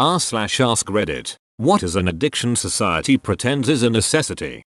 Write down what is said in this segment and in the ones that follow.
r/ask Reddit. What is an addiction society pretends is a necessity?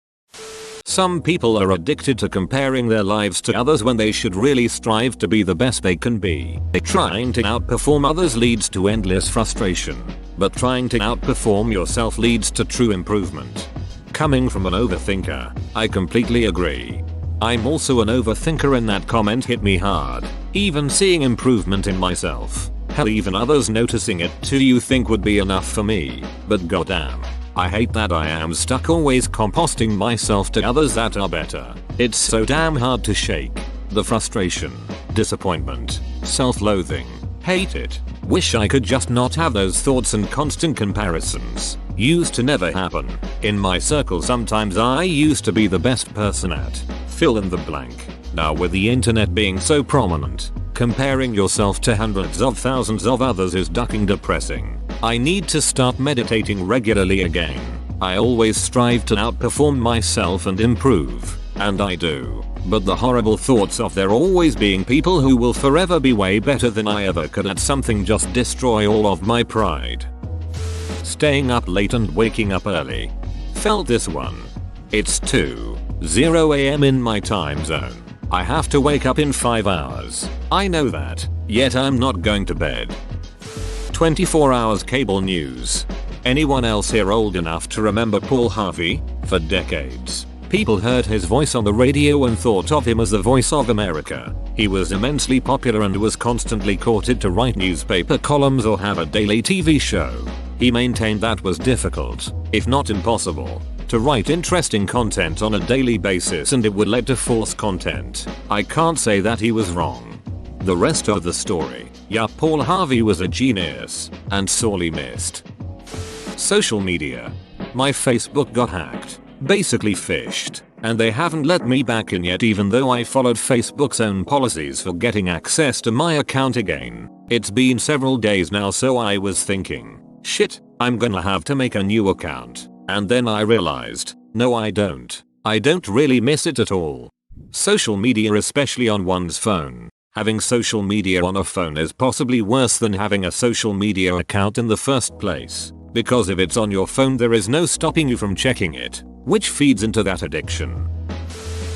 Some people are addicted to comparing their lives to others when they should really strive to be the best they can be. Trying to outperform others leads to endless frustration, but trying to outperform yourself leads to true improvement. Coming from an overthinker, I completely agree. I'm also an overthinker and that comment hit me hard. Even seeing improvement in myself, hell even others noticing it too you think would be enough for me, but goddamn. I hate that I am stuck always composting myself to others that are better. It's so damn hard to shake. The frustration, disappointment, self-loathing, hate it. Wish I could just not have those thoughts and constant comparisons. Used to never happen. In my circle sometimes I used to be the best person at fill in the blank. Now with the internet being so prominent, comparing yourself to hundreds of thousands of others is fucking depressing. I need to start meditating regularly again. I always strive to outperform myself and improve, and I do. But the horrible thoughts of there always being people who will forever be way better than I ever could at something just destroy all of my pride. Staying up late and waking up early. Felt this one. It's 2:00 AM in my time zone. I have to wake up in 5 hours. I know that, yet I'm not going to bed. 24 hours cable news. Anyone else here old enough to remember Paul Harvey? For decades, people heard his voice on the radio and thought of him as the voice of America. He was immensely popular and was constantly courted to write newspaper columns or have a daily TV show. He maintained that was difficult, if not impossible, to write interesting content on a daily basis and it would lead to false content. I can't say that he was wrong. The rest of the story. Yeah, Paul Harvey was a genius and sorely missed. Social media. My Facebook got hacked, basically phished, and they haven't let me back in yet even though I followed Facebook's own policies for getting access to my account again. It's been several days now so I was thinking, shit, I'm gonna have to make a new account. And then I realized, no I don't. I don't really miss it at all. Social media especially on one's phone. Having social media on a phone is possibly worse than having a social media account in the first place, because if it's on your phone there is no stopping you from checking it, which feeds into that addiction.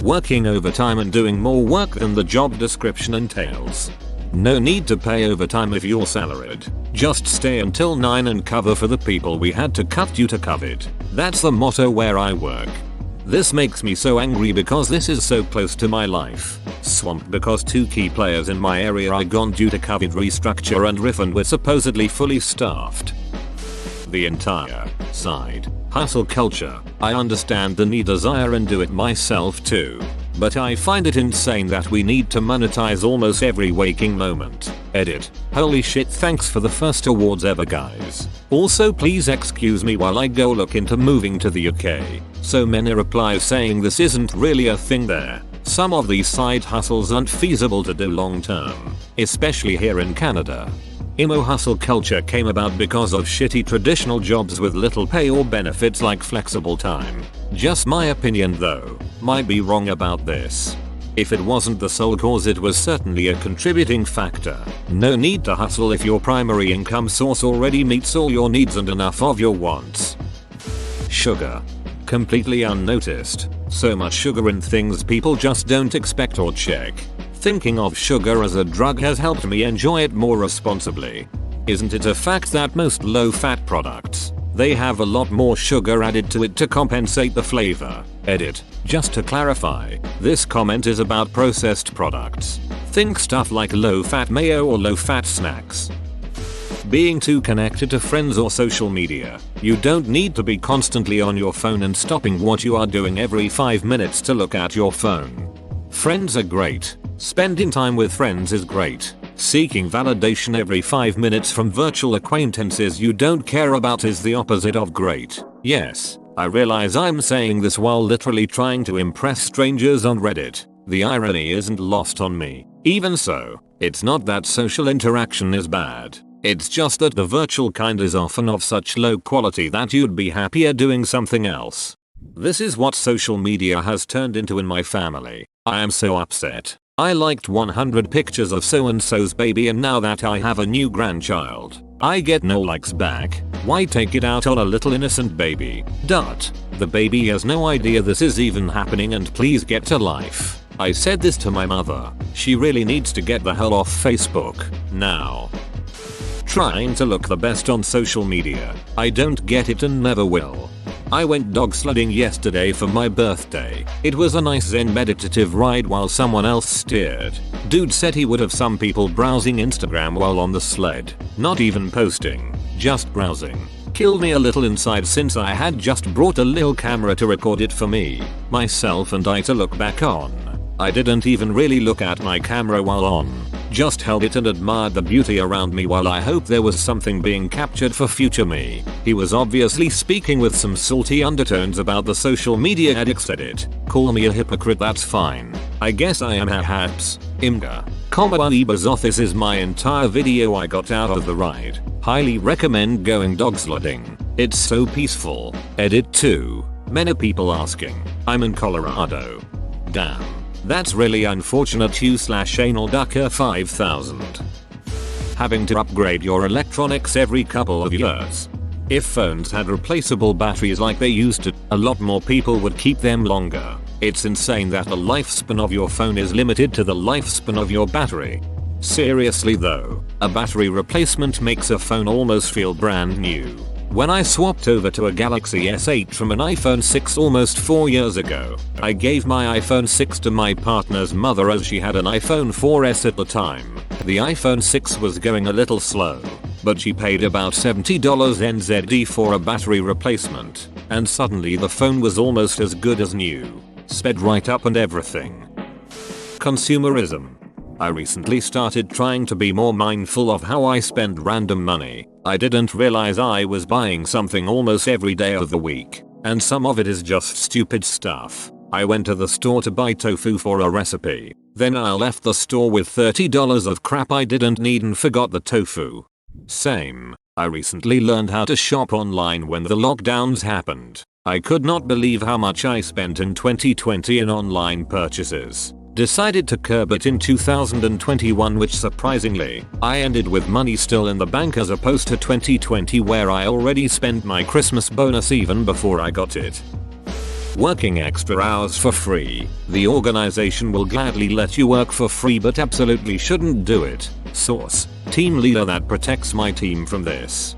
Working overtime and doing more work than the job description entails. No need to pay overtime if you're salaried. Just stay until 9 and cover for the people we had to cut due to COVID. That's the motto where I work. This makes me so angry because this is so close to my life. Swamped because 2 key players in my area are gone due to COVID restructure and riff and we're supposedly fully staffed. The entire side hustle culture. I understand the need, desire and do it myself too. But I find it insane that we need to monetize almost every waking moment. Edit. Holy shit, thanks for the first awards ever guys. Also please excuse me while I go look into moving to the UK. So many replies saying this isn't really a thing there. Some of these side hustles aren't feasible to do long term, especially here in Canada. Emo hustle culture came about because of shitty traditional jobs with little pay or benefits like flexible time. Just my opinion though, might be wrong about this. If it wasn't the sole cause it was certainly a contributing factor. No need to hustle if your primary income source already meets all your needs and enough of your wants. Sugar. Completely unnoticed. So much sugar in things people just don't expect or check. Thinking of sugar as a drug has helped me enjoy it more responsibly. Isn't it a fact that most low-fat products, they have a lot more sugar added to it to compensate the flavor? Edit. Just to clarify, this comment is about processed products. Think stuff like low-fat mayo or low-fat snacks. Being too connected to friends or social media. You don't need to be constantly on your phone and stopping what you are doing every 5 minutes to look at your phone. Friends are great. Spending time with friends is great. Seeking validation every 5 minutes from virtual acquaintances you don't care about is the opposite of great. Yes, I realize I'm saying this while literally trying to impress strangers on Reddit. The irony isn't lost on me. Even so, it's not that social interaction is bad. It's just that the virtual kind is often of such low quality that you'd be happier doing something else. This is what social media has turned into in my family. I am so upset. I liked 100 pictures of so and so's baby, and now that I have a new grandchild, I get no likes back. Why take it out on a little innocent baby? The baby has no idea this is even happening, and please get a life. I said this to my mother. She really needs to get the hell off Facebook now. Trying to look the best on social media. I don't get it and never will. I went dog sledding yesterday for my birthday. It was a nice zen meditative ride while someone else steered. Dude said he would have some people browsing Instagram while on the sled. Not even posting, just browsing. Killed me a little inside since I had just brought a little camera to record it for me, myself and I to look back on. I didn't even really look at my camera while on. Just held it and admired the beauty around me while I hoped there was something being captured for future me. He was obviously speaking with some salty undertones about the social media addicts edit. Call me a hypocrite, that's fine. I guess I am perhaps. Imga. This is my entire video I got out of the ride. Highly recommend going dog sledding. It's so peaceful. Edit 2. Many people asking. I'm in Colorado. Damn. That's really unfortunate. U/anal ducker 5000. Having to upgrade your electronics every couple of years. If phones had replaceable batteries like they used to, a lot more people would keep them longer. It's insane that the lifespan of your phone is limited to the lifespan of your battery. Seriously though, a battery replacement makes a phone almost feel brand new. When I swapped over to a Galaxy S8 from an iPhone 6 almost 4 years ago, I gave my iPhone 6 to my partner's mother as she had an iPhone 4S at the time. The iPhone 6 was going a little slow, but she paid about $70 NZD for a battery replacement, and suddenly the phone was almost as good as new. Sped right up and everything. Consumerism. I recently started trying to be more mindful of how I spend random money. I didn't realize I was buying something almost every day of the week, and some of it is just stupid stuff. I went to the store to buy tofu for a recipe. Then I left the store with $30 of crap I didn't need and forgot the tofu. Same. I recently learned how to shop online when the lockdowns happened. I could not believe how much I spent in 2020 in online purchases. Decided to curb it in 2021, which surprisingly, I ended with money still in the bank as opposed to 2020 where I already spent my Christmas bonus even before I got it. Working extra hours for free. The organization will gladly let you work for free but absolutely shouldn't do it. Source: team leader that protects my team from this.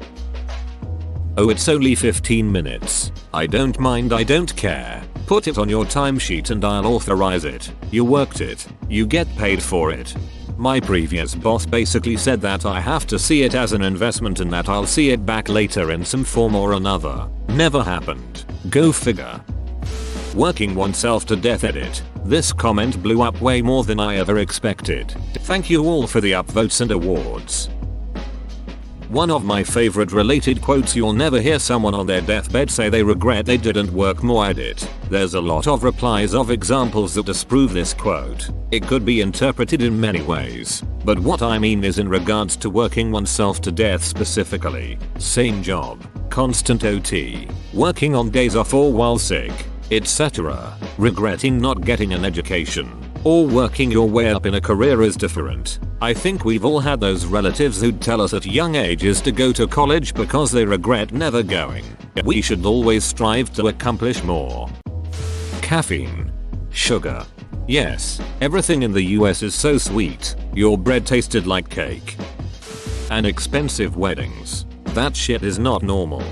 Oh, it's only 15 minutes. I don't mind, I don't care. Put it on your timesheet and I'll authorize it. You worked it. You get paid for it. My previous boss basically said that I have to see it as an investment and that I'll see it back later in some form or another. Never happened. Go figure. Working oneself to death edit. This comment blew up way more than I ever expected. Thank you all for the upvotes and awards. One of my favorite related quotes: you'll never hear someone on their deathbed say they regret they didn't work more at it. There's a lot of replies of examples that disprove this quote. It could be interpreted in many ways, but what I mean is in regards to working oneself to death specifically. Same job, constant OT, working on days off or while sick, etc. Regretting not getting an education, or working your way up in a career is different. I think we've all had those relatives who'd tell us at young ages to go to college because they regret never going. We should always strive to accomplish more. Caffeine. Sugar. Yes, everything in the US is so sweet. Your bread tasted like cake. And expensive weddings. That shit is not normal.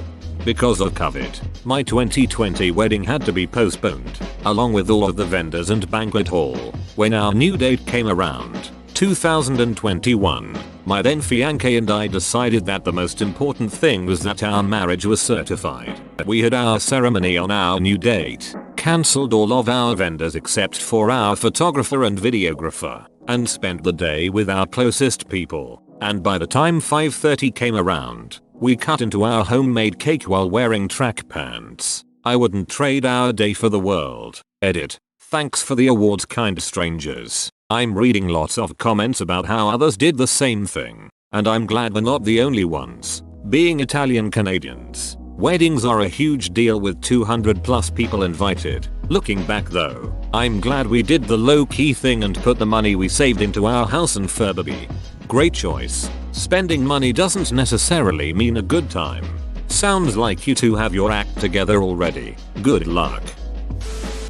Because of COVID, my 2020 wedding had to be postponed, along with all of the vendors and banquet hall. When our new date came around, 2021, my then fiancé and I decided that the most important thing was that our marriage was certified. We had our ceremony on our new date, cancelled all of our vendors except for our photographer and videographer, and spent the day with our closest people. And by the time 5:30 came around, we cut into our homemade cake while wearing track pants. I wouldn't trade our day for the world. Edit. Thanks for the awards, kind strangers. I'm reading lots of comments about how others did the same thing, and I'm glad we're not the only ones. Being Italian Canadians, Weddings are a huge deal with 200 plus people invited. Looking back though, I'm glad we did the low-key thing and put the money we saved into our house and Furby. Great choice. Spending money doesn't necessarily mean a good time. Sounds like you two have your act together already. Good luck.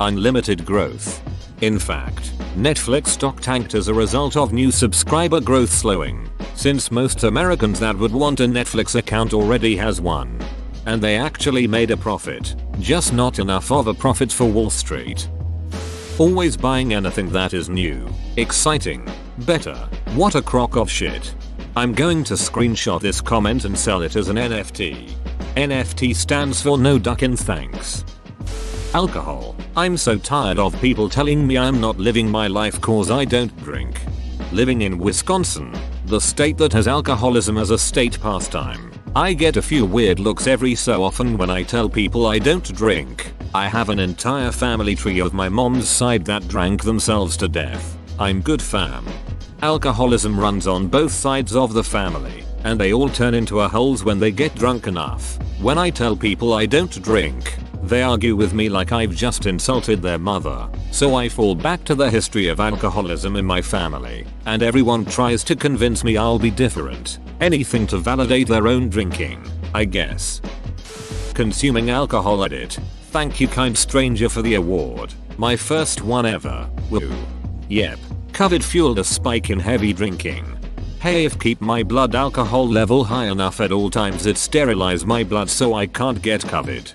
Unlimited growth. In fact, Netflix stock tanked as a result of new subscriber growth slowing, since most Americans that would want a Netflix account already has one. And they actually made a profit, just not enough of a profit for Wall Street. Always buying anything that is new, exciting, better. What a crock of shit. I'm going to screenshot this comment and sell it as an NFT. NFT stands for no duckin' thanks. Alcohol. I'm so tired of people telling me I'm not living my life cause I don't drink. Living in Wisconsin, the state that has alcoholism as a state pastime, I get a few weird looks every so often when I tell people I don't drink. I have an entire family tree of my mom's side that drank themselves to death. I'm good fam. Alcoholism runs on both sides of the family, and they all turn into a-holes when they get drunk enough. When I tell people I don't drink, they argue with me like I've just insulted their mother. So I fall back to the history of alcoholism in my family, and everyone tries to convince me I'll be different. Anything to validate their own drinking, I guess. Consuming alcohol edit. Thank you kind stranger for the award. My first one ever. Woo. Yep. COVID fueled a spike in heavy drinking. Hey, if keep my blood alcohol level high enough at all times it sterilize my blood so I can't get COVID.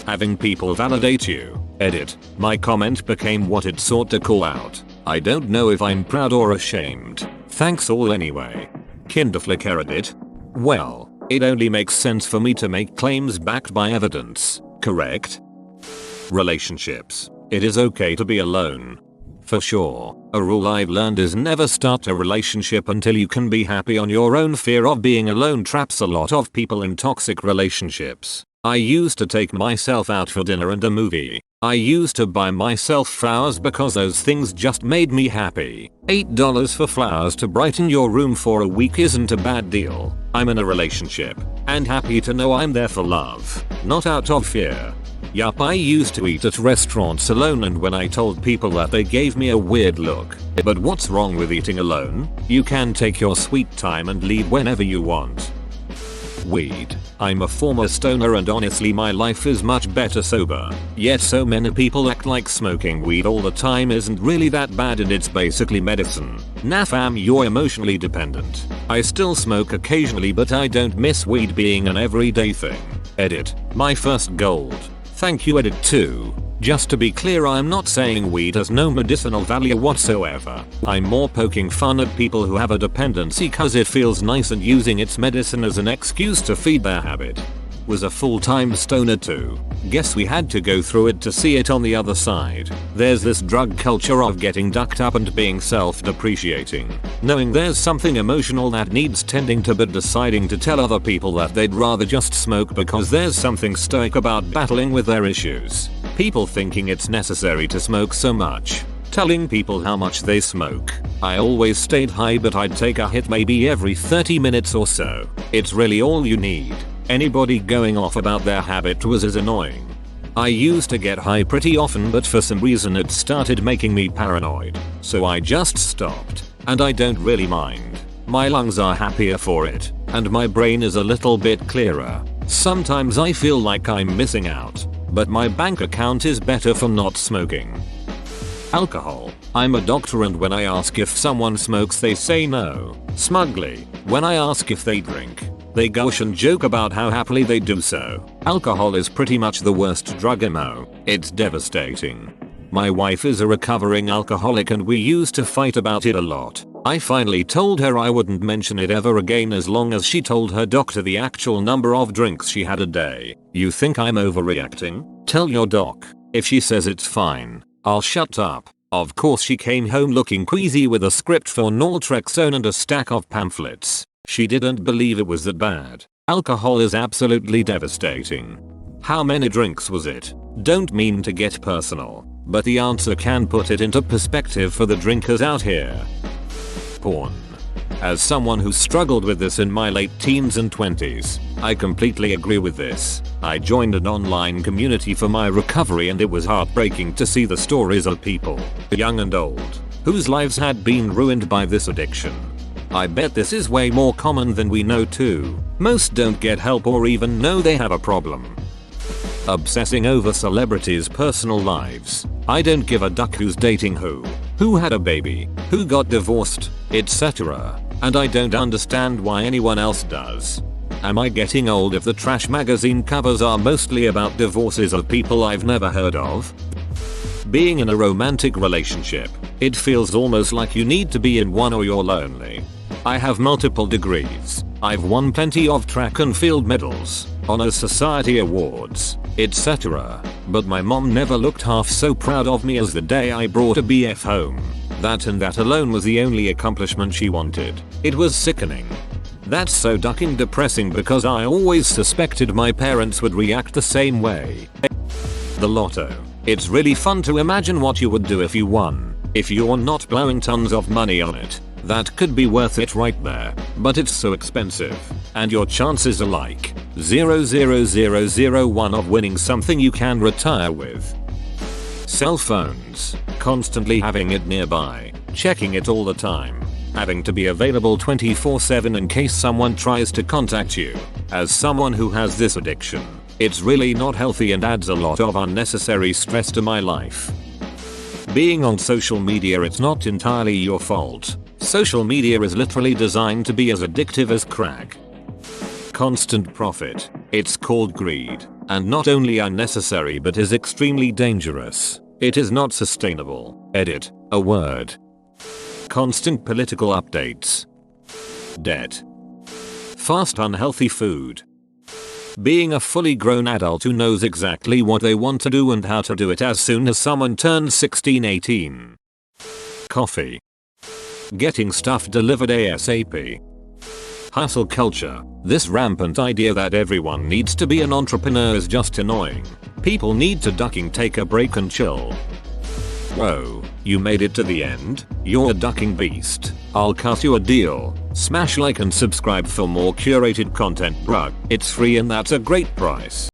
Having people validate you. Edit. My comment became what it sought to call out. I don't know if I'm proud or ashamed. Thanks all anyway. Kinderflicker edit. Well, it only makes sense for me to make claims backed by evidence, correct? Relationships. It is okay to be alone. For sure, a rule I've learned is never start a relationship until you can be happy on your own. Fear of being alone traps a lot of people in toxic relationships. I used to take myself out for dinner and a movie. I used to buy myself flowers because those things just made me happy. $8 for flowers to brighten your room for a week isn't a bad deal. I'm in a relationship, and happy to know I'm there for love, not out of fear. Yup, I used to eat at restaurants alone, and when I told people that they gave me a weird look. But what's wrong with eating alone? You can take your sweet time and leave whenever you want. Weed. I'm a former stoner and honestly my life is much better sober. Yet so many people act like smoking weed all the time isn't really that bad and it's basically medicine. Nah fam, you're emotionally dependent. I still smoke occasionally but I don't miss weed being an everyday thing. Edit. My first gold. Thank you edit 2. Just to be clear, I'm not saying weed has no medicinal value whatsoever. I'm more poking fun at people who have a dependency cause it feels nice and using its medicine as an excuse to feed their habit. Was a full-time stoner too. Guess we had to go through it to see it on the other side. There's this drug culture of getting ducked up and being self-depreciating. Knowing there's something emotional that needs tending to but deciding to tell other people that they'd rather just smoke because there's something stoic about battling with their issues. People thinking it's necessary to smoke so much. Telling people how much they smoke. I always stayed high but I'd take a hit maybe every 30 minutes or so. It's really all you need. Anybody going off about their habit was as annoying. I used to get high pretty often but for some reason it started making me paranoid. So I just stopped. And I don't really mind. My lungs are happier for it. And my brain is a little bit clearer. Sometimes I feel like I'm missing out. But my bank account is better for not smoking. Alcohol. I'm a doctor and when I ask if someone smokes they say no. Smugly. When I ask if they drink, they gush and joke about how happily they do so. Alcohol is pretty much the worst drug emo. It's devastating. My wife is a recovering alcoholic and we used to fight about it a lot. I finally told her I wouldn't mention it ever again as long as she told her doctor the actual number of drinks she had a day. You think I'm overreacting? Tell your doc. If she says it's fine, I'll shut up. Of course she came home looking queasy with a script for naltrexone and a stack of pamphlets. She didn't believe it was that bad. Alcohol is absolutely devastating. How many drinks was it? Don't mean to get personal, but the answer can put it into perspective for the drinkers out here. Porn. As someone who struggled with this in my late teens and 20s, I completely agree with this. I joined an online community for my recovery and it was heartbreaking to see the stories of people, young and old, whose lives had been ruined by this addiction. I bet this is way more common than we know too. Most don't get help or even know they have a problem. Obsessing over celebrities' personal lives. I don't give a duck who's dating who had a baby, who got divorced, etc. And I don't understand why anyone else does. Am I getting old if the trash magazine covers are mostly about divorces of people I've never heard of? Being in a romantic relationship, it feels almost like you need to be in one or you're lonely. I have multiple degrees. I've won plenty of track and field medals, honor society awards, etc. But my mom never looked half so proud of me as the day I brought a BF home. That and that alone was the only accomplishment she wanted. It was sickening. That's so ducking depressing because I always suspected my parents would react the same way. The lotto. It's really fun to imagine what you would do if you won. If you're not blowing tons of money on it, that could be worth it right there. But it's so expensive. And your chances are like 0.0001 of winning something you can retire with. Cell phones. Constantly having it nearby. Checking it all the time. Having to be available 24/7 in case someone tries to contact you. As someone who has this addiction, it's really not healthy and adds a lot of unnecessary stress to my life. Being on social media, it's not entirely your fault. Social media is literally designed to be as addictive as crack. Constant profit. It's called greed, and not only unnecessary but is extremely dangerous. It is not sustainable. Edit. A word. Constant political updates. Debt. Fast unhealthy food. Being a fully grown adult who knows exactly what they want to do and how to do it as soon as someone turns 16-18. Coffee. Getting stuff delivered ASAP. Hustle culture. This rampant idea that everyone needs to be an entrepreneur is just annoying. People need to take a break and chill. Whoa, you made it to the end? You're a ducking beast. I'll cut you a deal. Smash like and subscribe for more curated content, bruh. It's free and that's a great price.